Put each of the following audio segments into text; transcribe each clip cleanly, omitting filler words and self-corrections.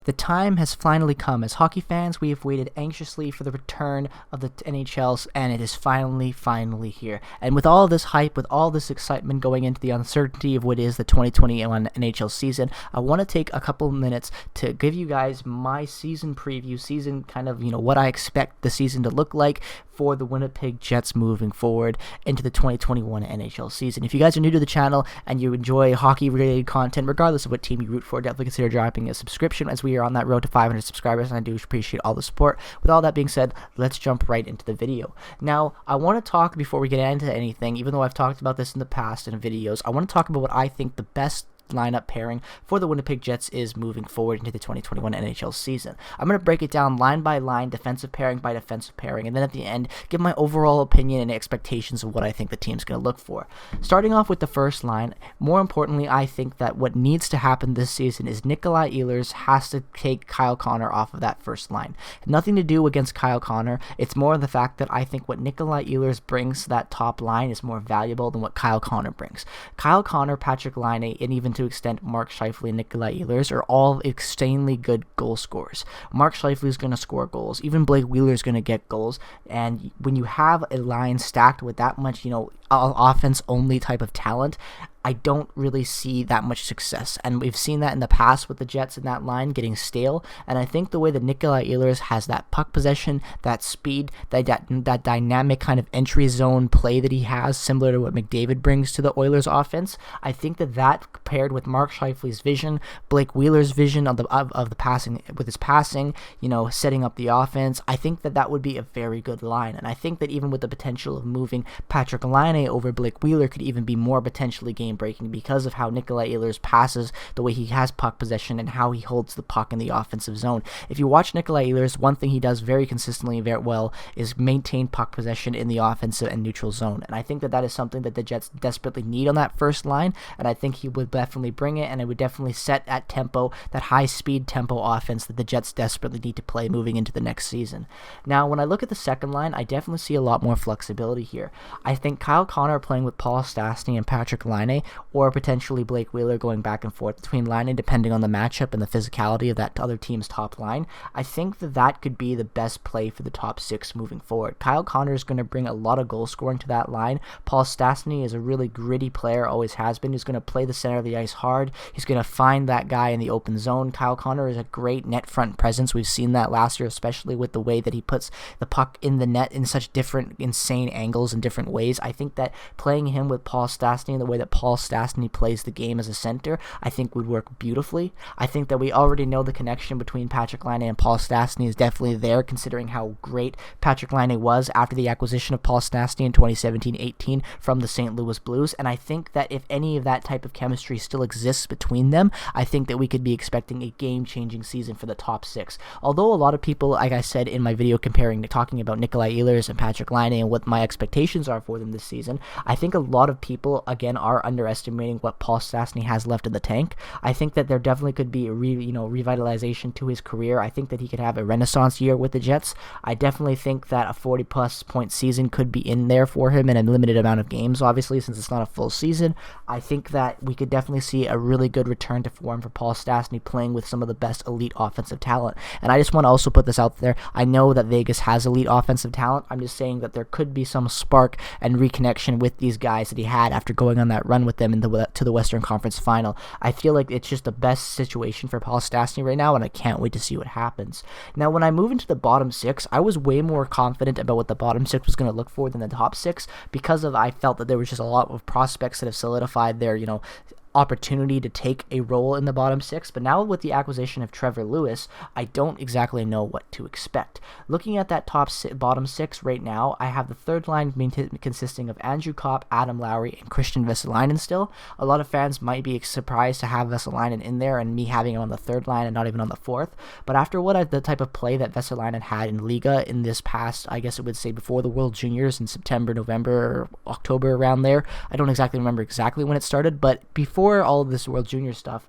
The time has finally come. As hockey fans, we have waited anxiously for the return of the NHLs, and it is finally here. And with all this hype, with all this excitement going into the uncertainty of what is the 2021 NHL season, I want to take a couple minutes to give you guys my season preview, what I expect the season to look like for the Winnipeg Jets moving forward into the 2021 NHL season. If you guys are new to the channel and you enjoy hockey-related content, regardless of what team you root for, definitely consider dropping a subscription as we are on that road to 500 subscribers, and I do appreciate all the support. With all that being said, let's jump right into the video. Now, I want to talk, before we get into anything, even though I've talked about this in the past in videos, I want to talk about what I think the best lineup pairing for the Winnipeg Jets is moving forward into the 2021 NHL season. I'm going to break it down line by line, defensive pairing by defensive pairing, and then at the end, give my overall opinion and expectations of what I think the team's going to look for. Starting off with the first line, more importantly, I think that what needs to happen this season is Nikolai Ehlers has to take Kyle Connor off of that first line. Nothing to do against Kyle Connor. It's more the fact that I think what Nikolai Ehlers brings to that top line is more valuable than what Kyle Connor brings. Kyle Connor, Patrik Laine, and even to extent Mark Scheifele and Nikolai Ehlers are all extremely good goal scorers. Mark Scheifele is going to score goals. Even Blake Wheeler is going to get goals. And when you have a line stacked with that much, offense-only type of talent, I don't really see that much success, and we've seen that in the past with the Jets in that line getting stale. And I think the way that Nikolai Ehlers has that puck possession, that speed, that dynamic kind of entry zone play that he has, similar to what McDavid brings to the Oilers offense, I think that paired with Mark Scheifele's vision, Blake Wheeler's vision of the passing, with his passing, setting up the offense, I think that would be a very good line. And I think that even with the potential of moving Patrik Laine over Blake Wheeler could even be more potentially game-breaking because of how Nikolai Ehlers passes, the way he has puck possession, and how he holds the puck in the offensive zone. If you watch Nikolai Ehlers, one thing he does very consistently and very well is maintain puck possession in the offensive and neutral zone. And I think that is something that the Jets desperately need on that first line, and I think he would definitely bring it, and it would definitely set at tempo, that high-speed tempo offense that the Jets desperately need to play moving into the next season. Now, when I look at the second line, I definitely see a lot more flexibility here. I think Kyle Connor playing with Paul Stastny and Patrik Laine, or potentially Blake Wheeler going back and forth between Laine, depending on the matchup and the physicality of that other team's top line, I think that could be the best play for the top six moving forward. Kyle Connor is going to bring a lot of goal scoring to that line. Paul Stastny is a really gritty player, always has been. He's going to play the center of the ice hard. He's going to find that guy in the open zone. Kyle Connor is a great net front presence. We've seen that last year, especially with the way that he puts the puck in the net in such different, insane angles and different ways. I think that playing him with Paul Stastny and the way that Paul Stastny plays the game as a center, I think would work beautifully. I think that we already know the connection between Patrik Laine and Paul Stastny is definitely there, considering how great Patrik Laine was after the acquisition of Paul Stastny in 2017-18 from the St. Louis Blues. And I think that if any of that type of chemistry still exists between them, I think that we could be expecting a game-changing season for the top six. Although a lot of people, like I said in my video talking about Nikolai Ehlers and Patrik Laine and what my expectations are for them this season, I think a lot of people, again, are underestimating what Paul Stastny has left in the tank. I think that there definitely could be a revitalization to his career. I think that he could have a renaissance year with the Jets. I definitely think that a 40-plus point season could be in there for him in a limited amount of games, obviously, since it's not a full season. I think that we could definitely see a really good return to form for Paul Stastny playing with some of the best elite offensive talent. And I just want to also put this out there. I know that Vegas has elite offensive talent. I'm just saying that there could be some spark and reconnection with these guys that he had after going on that run with them to the Western Conference Final. I feel like it's just the best situation for Paul Stastny right now, and I can't wait to see what happens. Now, when I move into the bottom six, I was way more confident about what the bottom six was going to look for than the top six, because I felt that there was just a lot of prospects that have solidified their, opportunity to take a role in the bottom six. But now with the acquisition of Trevor Lewis, I don't exactly know what to expect. Looking at that bottom six right now, I have the third line consisting of Andrew Kopp, Adam Lowry, and Christian Vesalainen still. A lot of fans might be surprised to have Vesalainen in there and me having him on the third line and not even on the fourth. But after the type of play that Vesalainen had in Liga in this past, I guess it would say before the World Juniors in September, November, or October, around there. I don't exactly remember when it started, but before all of this World Junior stuff,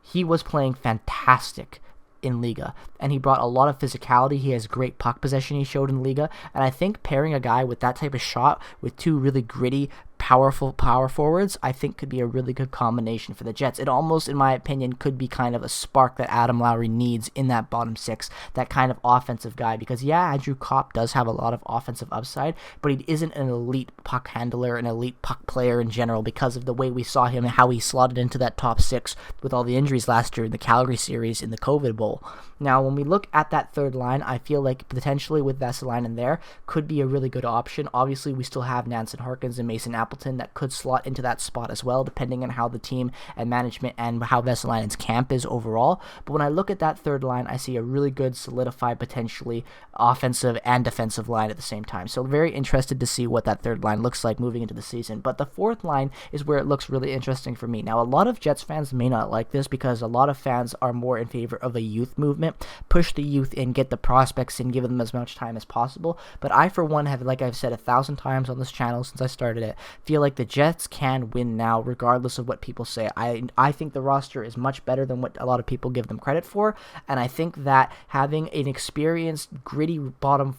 he was playing fantastic in Liga, and he brought a lot of physicality. He has great puck possession he showed in Liga, and I think pairing a guy with that type of shot with two really gritty, powerful power forwards, I think could be a really good combination for the Jets. It almost, in my opinion, could be kind of a spark that Adam Lowry needs in that bottom six, that kind of offensive guy. Because yeah, Andrew Kopp does have a lot of offensive upside, but he isn't an elite puck handler, an elite puck player in general, because of the way we saw him and how he slotted into that top six with all the injuries last year in the Calgary series in the COVID Bowl. Now, when we look at that third line, I feel like potentially with Vesalainen there could be a really good option. Obviously, we still have Nansen Harkins and Mason Appleton that could slot into that spot as well, depending on how the team and management and how Vesalainen's camp is overall. But when I look at that third line, I see a really good, solidified, potentially offensive and defensive line at the same time. So very interested to see what that third line looks like moving into the season. But the fourth line is where it looks really interesting for me. Now, a lot of Jets fans may not like this because a lot of fans are more in favor of a youth movement. Push the youth in, get the prospects in, give them as much time as possible. But I, for one, have, like I've said 1,000 times on this channel since I started it, feel like the Jets can win now regardless of what people say. I think the roster is much better than what a lot of people give them credit for, and I think that having an experienced, gritty bottom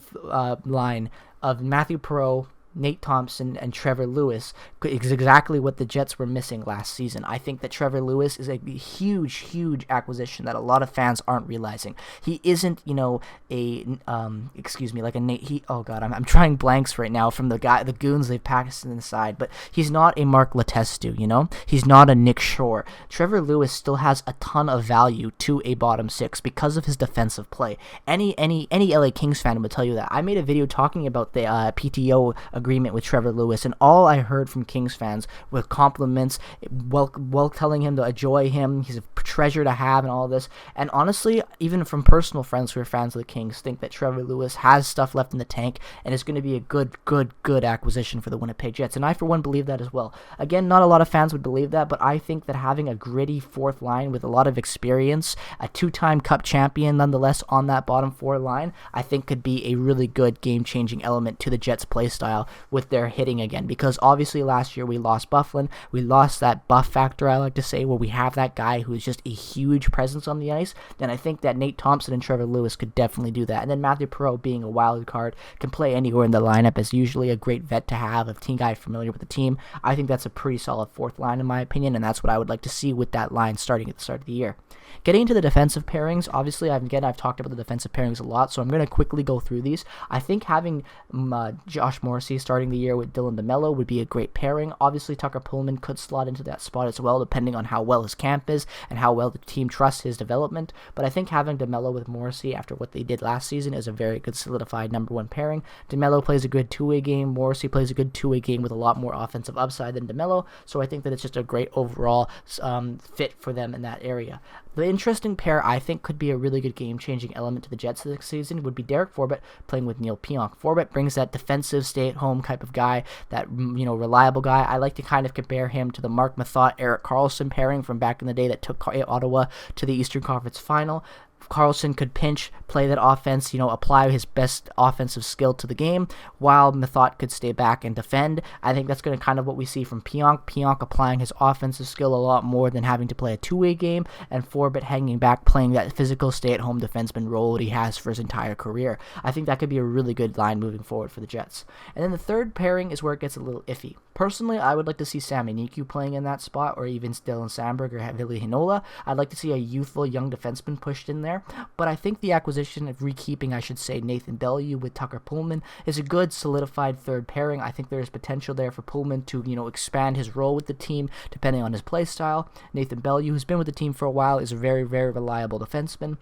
line of Matthew Perreault, Nate Thompson, and Trevor Lewis is exactly what the Jets were missing last season. I think that Trevor Lewis is a huge, huge acquisition that a lot of fans aren't realizing. He isn't, like a Nate. I'm trying blanks right now from the goons they've packed inside, but he's not a Mark Letestu, He's not a Nick Shore. Trevor Lewis still has a ton of value to a bottom six because of his defensive play. Any LA Kings fan would tell you that. I made a video talking about the PTO agreement with Trevor Lewis, and all I heard from Kings fans were compliments, well telling him to enjoy him, he's a treasure to have and all this. And honestly, even from personal friends who are fans of the Kings, think that Trevor Lewis has stuff left in the tank and is going to be a good acquisition for the Winnipeg Jets, and I for one believe that as well. Again, not a lot of fans would believe that, but I think that having a gritty fourth line with a lot of experience, a two-time Cup champion nonetheless on that bottom four line, I think could be a really good game-changing element to the Jets' play style with their hitting again, because obviously last year we lost Bufflin, we lost that buff factor, I like to say, where we have that guy who is just a huge presence on the ice, and I think that Nate Thompson and Trevor Lewis could definitely do that. And then Matthew Perreault, being a wild card, can play anywhere in the lineup, as usually a great vet to have, a team guy familiar with the team. I think that's a pretty solid fourth line in my opinion, and that's what I would like to see with that line starting at the start of the year. Getting into the defensive pairings, obviously, I've talked about the defensive pairings a lot, so I'm going to quickly go through these. I think having Josh Morrissey starting the year with Dylan DeMello would be a great pairing. Obviously, Tucker Pullman could slot into that spot as well, depending on how well his camp is and how well the team trusts his development. But I think having DeMello with Morrissey after what they did last season is a very good solidified number one pairing. DeMello plays a good two-way game. Morrissey plays a good two-way game with a lot more offensive upside than DeMello, so I think that it's just a great overall fit for them in that area. The interesting pair I think could be a really good game-changing element to the Jets this season would be Derek Forbett playing with Neil Pionk. Forbett brings that defensive, stay-at-home type of guy, that reliable guy. I like to kind of compare him to the Mark Mathot, Erik Karlsson pairing from back in the day that took Ottawa to the Eastern Conference Final. Karlsson could pinch, play that offense, apply his best offensive skill to the game, while Mathot could stay back and defend. I think that's going to kind of what we see from Pionk. Pionk applying his offensive skill a lot more than having to play a two-way game, and Forbett hanging back, playing that physical stay-at-home defenseman role that he has for his entire career. I think that could be a really good line moving forward for the Jets. And then the third pairing is where it gets a little iffy. Personally, I would like to see Sami Niku playing in that spot, or even Dylan Samberg or Ville Heinola. I'd like to see a youthful young defenseman pushed in there, but I think the acquisition of rekeeping, Nathan Bellew with Tucker Pullman is a good solidified third pairing. I think there's potential there for Pullman to, expand his role with the team depending on his play style. Nathan Bellew, who's been with the team for a while, is a very, very reliable defenseman.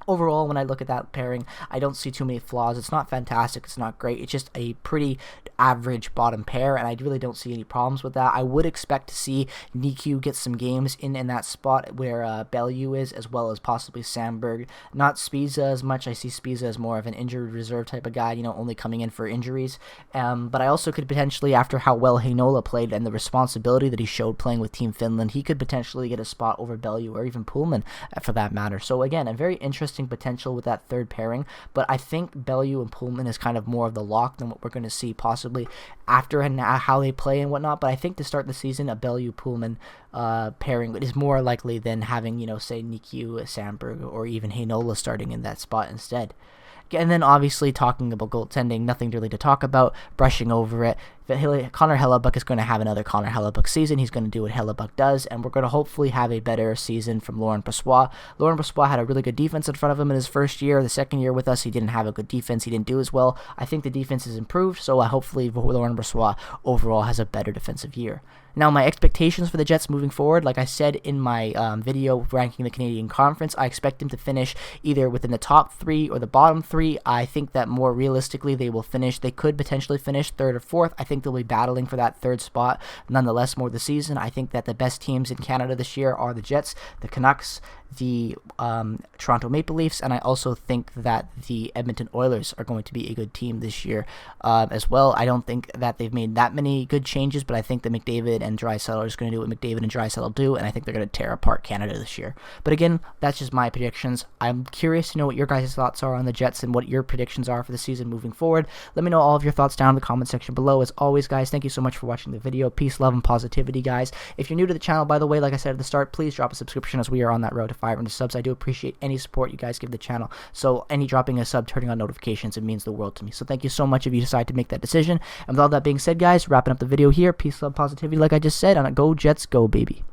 Overall, when I look at that pairing, I don't see too many flaws. It's not fantastic. It's not great. It's just a pretty average bottom pair, and I really don't see any problems with that. I would expect to see Niku get some games in that spot where Bellew is, as well as possibly Samberg. Not Spiza as much. I see Spiza as more of an injured reserve type of guy, only coming in for injuries. But I also could potentially, after how well Heinola played and the responsibility that he showed playing with Team Finland, he could potentially get a spot over Bellew or even Pullman for that matter. So again, a very interesting potential with that third pairing, but I think Bellew and Pullman is kind of more of the lock than what we're going to see possibly after and how they play and whatnot. But I think to start the season, a Bellew-Pullman pairing is more likely than having, say, Niku, Samberg, or even Heinola starting in that spot instead. And then obviously talking about goaltending, nothing really to talk about, brushing over it. Connor Hellebuyck is going to have another Connor Hellebuyck season. He's going to do what Hellebuyck does, and we're going to hopefully have a better season from Laurent Brossoit. Laurent Brossoit had a really good defense in front of him in his first year. The second year with us, he didn't have a good defense. He didn't do as well. I think the defense has improved, so hopefully Laurent Brossoit overall has a better defensive year. Now, my expectations for the Jets moving forward, like I said in my video ranking the Canadian Conference, I expect them to finish either within the top 3 or the bottom 3. I think that more realistically they could potentially finish 3rd or 4th. I think they'll be battling for that 3rd spot nonetheless more this season. I think that the best teams in Canada this year are the Jets, the Canucks, the Toronto Maple Leafs, and I also think that the Edmonton Oilers are going to be a good team this year as well. I don't think that they've made that many good changes, but I think that McDavid and Draisaitl are just going to do what McDavid and Draisaitl do, and I think they're going to tear apart Canada this year. But again, that's just my predictions. I'm curious to know what your guys' thoughts are on the Jets and what your predictions are for the season moving forward. Let me know all of your thoughts down in the comment section below. As always, guys, thank you so much for watching the video. Peace, love, and positivity, guys. If you're new to the channel, by the way, like I said at the start, please drop a subscription as we are on that road to 500 subs. I do appreciate any support you guys give the channel. So any dropping a sub, turning on notifications, it means the world to me. So thank you so much if you decide to make that decision. And with all that being said, guys, wrapping up the video here. Peace, love, positivity, like I just said. On a Go Jets, go, baby.